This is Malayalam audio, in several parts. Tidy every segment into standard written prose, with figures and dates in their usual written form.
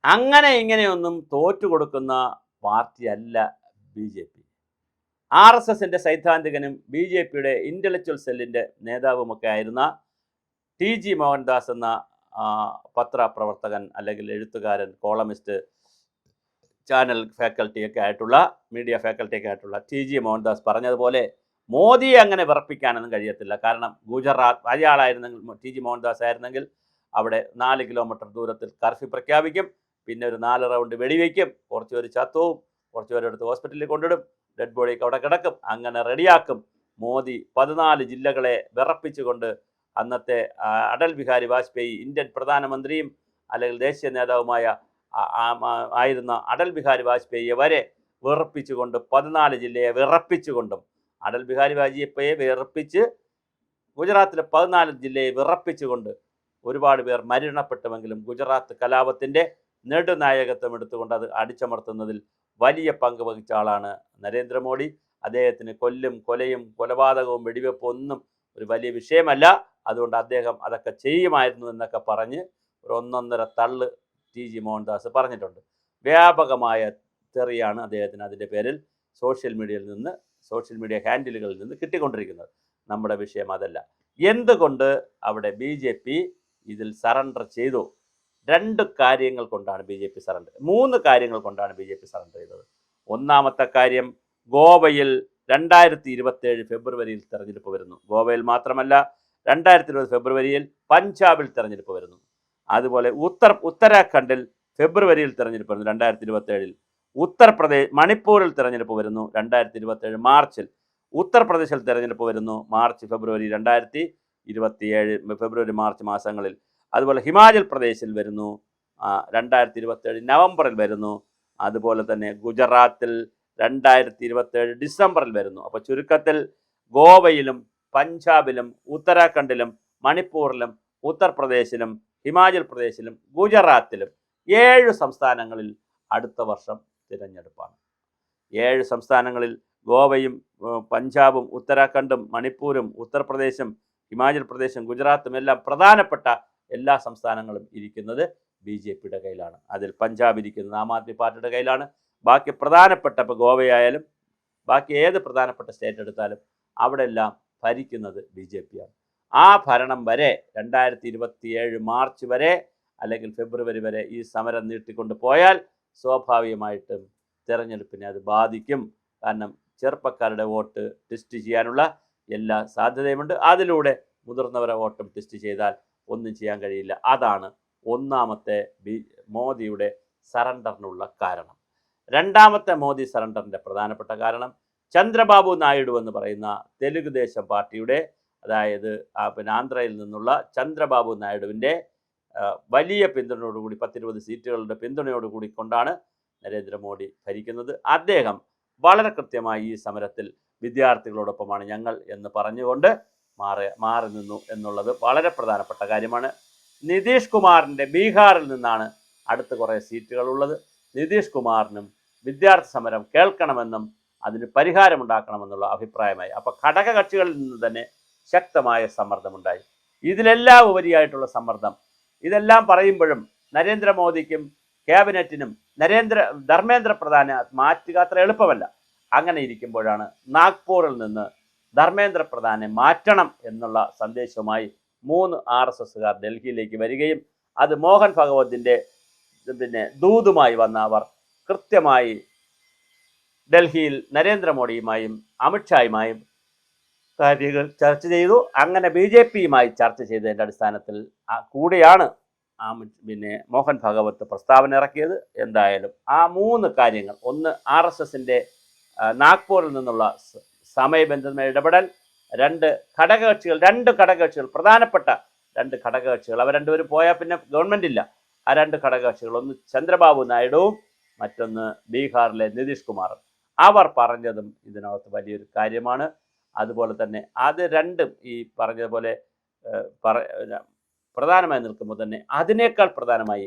അങ്ങനെ ഇങ്ങനെയൊന്നും തോറ്റുകൊടുക്കുന്ന പാർട്ടിയല്ല B J P. R S എസിൻ്റെ സൈദ്ധാന്തികനും ബി ജെ പിയുടെ ഇൻ്റലക്ച്വൽ സെല്ലിൻ്റെ നേതാവുമൊക്കെ ആയിരുന്ന ടി ജി മോഹൻദാസ് എന്ന പത്രപ്രവർത്തകൻ അല്ലെങ്കിൽ എഴുത്തുകാരൻ, കോളമിസ്റ്റ്, ചാനൽ ഫാക്കൽറ്റിയൊക്കെ ആയിട്ടുള്ള, മീഡിയ ഫാക്കൽറ്റിയൊക്കെ ആയിട്ടുള്ള ടി ജി മോഹൻദാസ് പറഞ്ഞതുപോലെ മോദിയെ അങ്ങനെ വിറപ്പിക്കാനൊന്നും കഴിയത്തില്ല. കാരണം ഗുജറാത്ത് അയാളായിരുന്നെങ്കിൽ, ടി ജി മോഹൻദാസ് ആയിരുന്നെങ്കിൽ അവിടെ 4 കിലോമീറ്റർ ദൂരത്തിൽ കർഫ്യൂ പ്രഖ്യാപിക്കും, പിന്നെ ഒരു 4 റൗണ്ട് വെടിവെക്കും, കുറച്ച് പേര് ചത്തവും, കുറച്ച് പേരെടുത്ത് ഹോസ്പിറ്റലിൽ കൊണ്ടിടും, ഡെഡ് ബോഡിയൊക്കെ അവിടെ കിടക്കും, അങ്ങനെ റെഡിയാക്കും. മോദി 14 ജില്ലകളെ വിറപ്പിച്ചുകൊണ്ട് അന്നത്തെ അടൽ ബിഹാരി വാജ്പേയി, ഇന്ത്യൻ പ്രധാനമന്ത്രിയും അല്ലെങ്കിൽ ദേശീയ നേതാവുമായ ആയിരുന്ന അടൽ ബിഹാരി വാജ്പേയിയെ വരെ വിറപ്പിച്ചുകൊണ്ട് 14 ജില്ലയെ വിറപ്പിച്ചുകൊണ്ടും, അടൽ ബിഹാരി വാജ്പേയിയെ വിറപ്പിച്ച് ഗുജറാത്തിലെ 14 ജില്ലയെ വിറപ്പിച്ചുകൊണ്ട് ഒരുപാട് പേർ മരണപ്പെട്ടുവെങ്കിലും ഗുജറാത്ത് കലാപത്തിൻ്റെ നെടുനായകത്വം എടുത്തുകൊണ്ട് അത് അടിച്ചമർത്തുന്നതിൽ വലിയ പങ്ക് വഹിച്ച ആളാണ് നരേന്ദ്രമോദി. അദ്ദേഹത്തിന് കൊലയും കൊലപാതകവും വെടിവെപ്പും ഒന്നും ഒരു വലിയ വിഷയമല്ല. അതുകൊണ്ട് അദ്ദേഹം അതൊക്കെ ചെയ്യുമായിരുന്നു എന്നൊക്കെ പറഞ്ഞ് ഒരു 1.5 തള്ള് ടി ജി മോഹൻദാസ് പറഞ്ഞിട്ടുണ്ട്. വ്യാപകമായ തെറിയാണ് അദ്ദേഹത്തിന് അതിൻ്റെ പേരിൽ സോഷ്യൽ മീഡിയ ഹാൻഡിലുകളിൽ നിന്ന് കിട്ടിക്കൊണ്ടിരിക്കുന്നത്. നമ്മുടെ വിഷയം അതല്ല. എന്തുകൊണ്ട് അവിടെ ബി ജെ പി ഇതിൽ സറണ്ടർ ചെയ്തു? 2 കാര്യങ്ങൾ കൊണ്ടാണ് ബി ജെ പി സറണ്ടർ, 3 കാര്യങ്ങൾ കൊണ്ടാണ് ബി ജെ പി സറണ്ടർ ചെയ്തത്. ഒന്നാമത്തെ കാര്യം, ഗോവയിൽ 2027 ഫെബ്രുവരിയിൽ തെരഞ്ഞെടുപ്പ് വരുന്നു. ഗോവയിൽ മാത്രമല്ല, 2020 ഫെബ്രുവരിയിൽ പഞ്ചാബിൽ തെരഞ്ഞെടുപ്പ് വരുന്നു. അതുപോലെ ഉത്തരാഖണ്ഡിൽ ഫെബ്രുവരിയിൽ തെരഞ്ഞെടുപ്പ് വരുന്നു 2027. മണിപ്പൂരിൽ തെരഞ്ഞെടുപ്പ് വരുന്നു 2027 മാർച്ചിൽ. ഉത്തർപ്രദേശിൽ തെരഞ്ഞെടുപ്പ് വരുന്നു ഫെബ്രുവരി 2027 ഫെബ്രുവരി മാർച്ച് മാസങ്ങളിൽ. അതുപോലെ ഹിമാചൽ പ്രദേശിൽ വരുന്നു 2027 നവംബറിൽ വരുന്നു. അതുപോലെ തന്നെ ഗുജറാത്തിൽ 2027 ഡിസംബറിൽ വരുന്നു. അപ്പോൾ ചുരുക്കത്തിൽ ഗോവയിലും പഞ്ചാബിലും ഉത്തരാഖണ്ഡിലും മണിപ്പൂരിലും ഉത്തർപ്രദേശിലും ഹിമാചൽ പ്രദേശിലും ഗുജറാത്തിലും 7 സംസ്ഥാനങ്ങളിൽ അടുത്ത വർഷം തിരഞ്ഞെടുപ്പാണ്. 7 സംസ്ഥാനങ്ങളിൽ ഗോവയും പഞ്ചാബും ഉത്തരാഖണ്ഡും മണിപ്പൂരും ഉത്തർപ്രദേശും ഹിമാചൽ പ്രദേശും ഗുജറാത്തും എല്ലാം പ്രധാനപ്പെട്ട എല്ലാ സംസ്ഥാനങ്ങളും ഇരിക്കുന്നത് ബി ജെ പിയുടെ കയ്യിലാണ്. അതിൽ പഞ്ചാബ് ഇരിക്കുന്നത് ആം ആദ്മി പാർട്ടിയുടെ കയ്യിലാണ്. ബാക്കി പ്രധാനപ്പെട്ട, ഇപ്പോൾ ഗോവയായാലും ബാക്കി ഏത് പ്രധാനപ്പെട്ട സ്റ്റേറ്റ് എടുത്താലും അവിടെ എല്ലാം ഭരിക്കുന്നത് ബി ജെ പിയാണ്. ആ ഭരണം വരെ 2027 മാർച്ച് വരെ അല്ലെങ്കിൽ ഫെബ്രുവരി വരെ ഈ സമരം നീട്ടിക്കൊണ്ട് പോയാൽ സ്വാഭാവികമായിട്ടും തിരഞ്ഞെടുപ്പിനെ അത് ബാധിക്കും. കാരണം ചെറുപ്പക്കാരുടെ വോട്ട് ടെസ്റ്റ് ചെയ്യാനുള്ള എല്ലാ സാധ്യതയുമുണ്ട്. അതിലൂടെ മുതിർന്നവരെ വോട്ടും ടെസ്റ്റ് ചെയ്താൽ ഒന്നും ചെയ്യാൻ കഴിയില്ല. അതാണ് ഒന്നാമത്തെ മോദിയുടെ സറണ്ടറിനുള്ള കാരണം. രണ്ടാമത്തെ മോദി സറണ്ടറിൻ്റെ പ്രധാനപ്പെട്ട കാരണം, ചന്ദ്രബാബു നായിഡു എന്ന് പറയുന്ന തെലുങ്ക് ദേശം പാർട്ടിയുടെ, അതായത് ആന്ധ്രയിൽ നിന്നുള്ള ചന്ദ്രബാബു നായിഡുവിൻ്റെ വലിയ പിന്തുണയോടുകൂടി 10-20 സീറ്റുകളുടെ പിന്തുണയോടുകൂടി കൊണ്ടാണ് നരേന്ദ്രമോദി ഭരിക്കുന്നത്. അദ്ദേഹം വളരെ കൃത്യമായി ഈ സമരത്തിൽ വിദ്യാർത്ഥികളോടൊപ്പമാണ് ഞങ്ങൾ എന്ന് പറഞ്ഞുകൊണ്ട് മാറി നിന്നു എന്നുള്ളത് വളരെ പ്രധാനപ്പെട്ട കാര്യമാണ്. നിതീഷ് കുമാറിൻ്റെ ബീഹാറിൽ നിന്നാണ് അടുത്ത കുറേ സീറ്റുകളുള്ളത്. നിതീഷ് കുമാറിനും വിദ്യാർത്ഥി സമരം കേൾക്കണമെന്നും അതിന് പരിഹാരമുണ്ടാക്കണമെന്നുള്ള അഭിപ്രായമായി. അപ്പോൾ ഘടകകക്ഷികളിൽ നിന്ന് തന്നെ ശക്തമായ സമ്മർദ്ദമുണ്ടായി. ഇതിലെല്ലാം ഉപരിയായിട്ടുള്ള സമ്മർദ്ദം, ഇതെല്ലാം പറയുമ്പോഴും നരേന്ദ്രമോദിക്കും ക്യാബിനറ്റിനും ധർമ്മേന്ദ്ര പ്രധാനെ മാറ്റുക അത്ര എളുപ്പമല്ല. അങ്ങനെ ഇരിക്കുമ്പോഴാണ് നാഗ്പൂരിൽ നിന്ന് ധർമ്മേന്ദ്ര പ്രധാനെ മാറ്റണം എന്നുള്ള സന്ദേശവുമായി 3 RSSകാർ ഡൽഹിയിലേക്ക് വരികയും അത് മോഹൻ ഭഗവതിൻ്റെ ദൂതുമായി വന്ന അവർ കൃത്യമായി ഡൽഹിയിൽ നരേന്ദ്രമോദിയുമായും അമിത്ഷായുമായും കാര്യങ്ങൾ ചർച്ച ചെയ്തു. അങ്ങനെ ബി ജെ പിയുമായി ചർച്ച ചെയ്തതിൻ്റെ അടിസ്ഥാനത്തിൽ കൂടെയാണ് മോഹൻ ഭഗവത് പ്രസ്താവന ഇറക്കിയത്. എന്തായാലും ആ 3 കാര്യങ്ങൾ, ഒന്ന് RSSൻ്റെ നാഗ്പൂരിൽ നിന്നുള്ള സമയബന്ധിതമായ ഇടപെടൽ, 2 ഘടകകക്ഷികൾ പ്രധാനപ്പെട്ട 2 ഘടകകക്ഷികൾ, അവർ രണ്ടുപേരും പോയാൽ പിന്നെ ഗവൺമെൻറ് ഇല്ല. ആ 2 ഘടകകക്ഷികൾ, ഒന്ന് ചന്ദ്രബാബു നായിഡുവും മറ്റൊന്ന് ബീഹാറിലെ നിതീഷ് കുമാറും. അവർ പറഞ്ഞതും ഇതിനകത്ത് വലിയൊരു കാര്യമാണ്. അതുപോലെ തന്നെ അത് രണ്ടും ഈ പറഞ്ഞതുപോലെ പ്രധാനമായി നിൽക്കുമ്പോൾ തന്നെ അതിനേക്കാൾ പ്രധാനമായി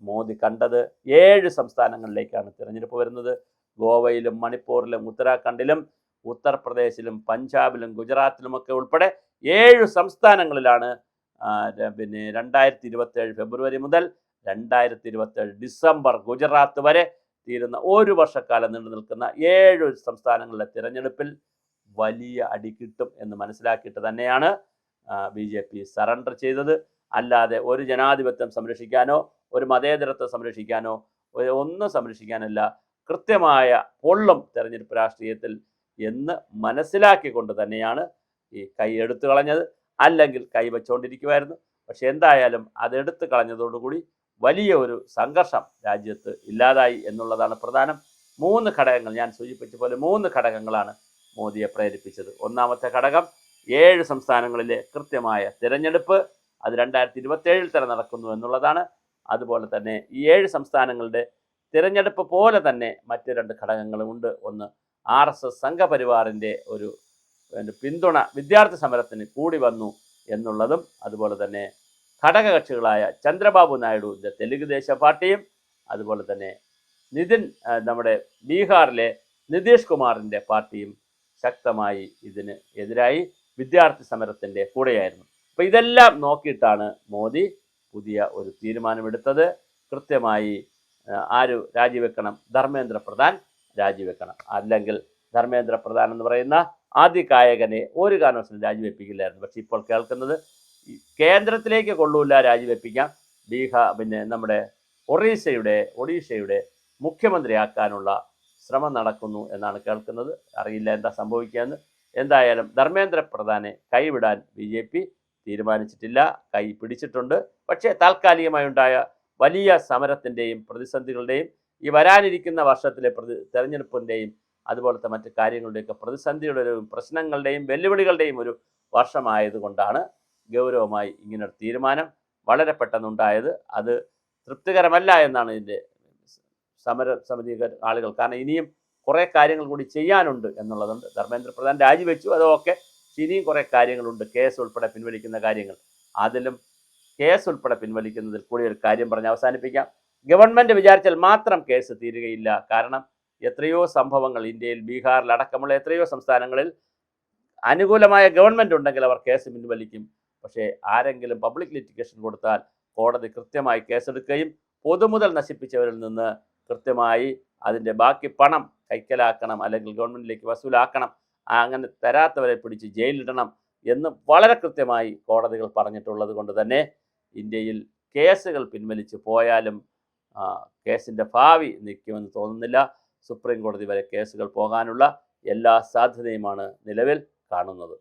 മോദി കണ്ടത് 7 സംസ്ഥാനങ്ങളിലേക്കാണ് തിരഞ്ഞെടുപ്പ് വരുന്നത്. ഗോവയിലും മണിപ്പൂരിലും ഉത്തരാഖണ്ഡിലും ഉത്തർപ്രദേശിലും പഞ്ചാബിലും ഗുജറാത്തിലുമൊക്കെ ഉൾപ്പെടെ 7 സംസ്ഥാനങ്ങളിലാണ് 2027 ഫെബ്രുവരി മുതൽ 2027 ഡിസംബർ ഗുജറാത്ത് വരെ തീരുന്ന ഒരു വർഷക്കാലം നീണ്ടു നിൽക്കുന്ന 7 സംസ്ഥാനങ്ങളിലെ തിരഞ്ഞെടുപ്പിൽ വലിയ അടി കിട്ടും എന്ന് മനസ്സിലാക്കിയിട്ട് തന്നെയാണ് BJP സറണ്ടർ ചെയ്തത്. അല്ലാതെ ഒരു ജനാധിപത്യം സംരക്ഷിക്കാനോ ഒരു മതേതരത്വം സംരക്ഷിക്കാനോ ഒന്നും സംരക്ഷിക്കാനല്ല, കൃത്യമായ പൊള്ളും തെരഞ്ഞെടുപ്പ് രാഷ്ട്രീയത്തിൽ എന്ന് മനസ്സിലാക്കിക്കൊണ്ട് തന്നെയാണ് ഈ കൈ എടുത്തു കളഞ്ഞത്. അല്ലെങ്കിൽ കൈവച്ചുകൊണ്ടിരിക്കുമായിരുന്നു. പക്ഷെ എന്തായാലും അതെടുത്ത് കളഞ്ഞതോടുകൂടി വലിയ ഒരു സംഘർഷം രാജ്യത്ത് ഇല്ലാതായി എന്നുള്ളതാണ് പ്രധാനം. 3 ഘടകങ്ങൾ, ഞാൻ സൂചിപ്പിച്ച പോലെ 3 ഘടകങ്ങളാണ് മോദിയെ പ്രേരിപ്പിച്ചത്. ഒന്നാമത്തെ ഘടകം 7 സംസ്ഥാനങ്ങളിലെ കൃത്യമായ തിരഞ്ഞെടുപ്പ്, അത് 2027 തന്നെ നടക്കുന്നു എന്നുള്ളതാണ്. അതുപോലെ തന്നെ ഈ 7 സംസ്ഥാനങ്ങളുടെ തിരഞ്ഞെടുപ്പ് പോലെ തന്നെ മറ്റ് 2 ഘടകങ്ങളുമുണ്ട്. ഒന്ന്, RSS സംഘപരിവാറിൻ്റെ ഒരു പിന്തുണ വിദ്യാർത്ഥി സമരത്തിന് കൂടി വന്നു എന്നുള്ളതും, അതുപോലെ തന്നെ ഘടകകക്ഷികളായ ചന്ദ്രബാബു നായിഡുവിൻ്റെ തെലുങ്ക് ദേശ പാർട്ടിയും, അതുപോലെ തന്നെ നമ്മുടെ ബീഹാറിലെ നിതീഷ് കുമാറിൻ്റെ പാർട്ടിയും ശക്തമായി ഇതിന് എതിരായി വിദ്യാർത്ഥി സമരത്തിൻ്റെ കൂടെയായിരുന്നു. അപ്പോൾ ഇതെല്ലാം നോക്കിയിട്ടാണ് മോദി പുതിയ ഒരു തീരുമാനമെടുത്തത്. കൃത്യമായി ആര് രാജിവെക്കണം? ധർമ്മേന്ദ്ര പ്രധാൻ രാജിവെക്കണം. അല്ലെങ്കിൽ ധർമ്മേന്ദ്ര പ്രധാൻ എന്ന് പറയുന്ന ആദ്യ ഗായകനെ ഒരു കാരണവശാലും രാജിവെപ്പിക്കില്ലായിരുന്നു. പക്ഷെ ഇപ്പോൾ കേൾക്കുന്നത് കേന്ദ്രത്തിലേക്ക് കൊള്ളൂല, രാജിവെപ്പിക്കാം, നമ്മുടെ ഒഡീഷയുടെ മുഖ്യമന്ത്രിയാക്കാനുള്ള ശ്രമം നടക്കുന്നു എന്നാണ് കേൾക്കുന്നത്. അറിയില്ല എന്താ സംഭവിക്കുകയെന്ന്. എന്തായാലും ധർമ്മേന്ദ്ര പ്രധാനെ കൈവിടാൻ BJP തീരുമാനിച്ചിട്ടില്ല, കൈ പിടിച്ചിട്ടുണ്ട്. പക്ഷേ താൽക്കാലികമായി ഉണ്ടായ വലിയ സമരത്തിൻ്റെയും പ്രതിസന്ധികളുടെയും ഈ വരാനിരിക്കുന്ന വർഷത്തിലെ തെരഞ്ഞെടുപ്പിൻ്റെയും അതുപോലത്തെ മറ്റ് കാര്യങ്ങളുടെയൊക്കെ പ്രതിസന്ധികളുടെയും പ്രശ്നങ്ങളുടെയും വെല്ലുവിളികളുടെയും ഒരു വർഷമായതുകൊണ്ടാണ് ഗൗരവമായി ഇങ്ങനൊരു തീരുമാനം വളരെ പെട്ടെന്നുണ്ടായത്. അത് തൃപ്തികരമല്ല എന്നാണ് ഇതിൻ്റെ സമരസമിതി ആളുകൾ. കാരണം ഇനിയും കുറേ കാര്യങ്ങൾ കൂടി ചെയ്യാനുണ്ട് എന്നുള്ളതുണ്ട്. ധർമ്മേന്ദ്ര പ്രധാൻ രാജിവെച്ചു, അതൊക്കെ ഇനിയും കുറേ കാര്യങ്ങളുണ്ട്. കേസ് ഉൾപ്പെടെ പിൻവലിക്കുന്ന കാര്യങ്ങൾ. അതിലും കേസ് ഉൾപ്പെടെ പിൻവലിക്കുന്നതിൽ കൂടി ഒരു കാര്യം പറഞ്ഞ് അവസാനിപ്പിക്കാം. ഗവൺമെൻറ് വിചാരിച്ചാൽ മാത്രം കേസ് തീരുകയില്ല. കാരണം എത്രയോ സംഭവങ്ങൾ ഇന്ത്യയിൽ, ബീഹാറിലടക്കമുള്ള എത്രയോ സംസ്ഥാനങ്ങളിൽ അനുകൂലമായ ഗവൺമെൻറ് ഉണ്ടെങ്കിൽ അവർ കേസ് പിൻവലിക്കും. പക്ഷേ ആരെങ്കിലും പബ്ലിക് ലിറ്റിഗേഷൻ കൊടുത്താൽ കോടതി കൃത്യമായി കേസെടുക്കുകയും പൊതുമുതൽ നശിപ്പിച്ചവരിൽ നിന്ന് കൃത്യമായി അതിൻ്റെ ബാക്കി പണം കൈക്കലാക്കണം, അല്ലെങ്കിൽ ഗവൺമെൻറ്റിലേക്ക് വസൂലാക്കണം, അങ്ങനെ തരാത്തവരെ പിടിച്ച് ജയിലിടണം എന്ന് വളരെ കൃത്യമായി കോടതികൾ പറഞ്ഞിട്ടുള്ളത് കൊണ്ട് തന്നെ ഇന്ത്യയിൽ കേസുകൾ പിൻവലിച്ച് പോയാലും കേസിൻ്റെ ഭാവി നിൽക്കുമെന്ന് തോന്നുന്നില്ല. സുപ്രീം കോടതി വരെ കേസുകൾ പോകാനുള്ള എല്ലാ സാധ്യതയുമാണ് നിലവിൽ കാണുന്നത്.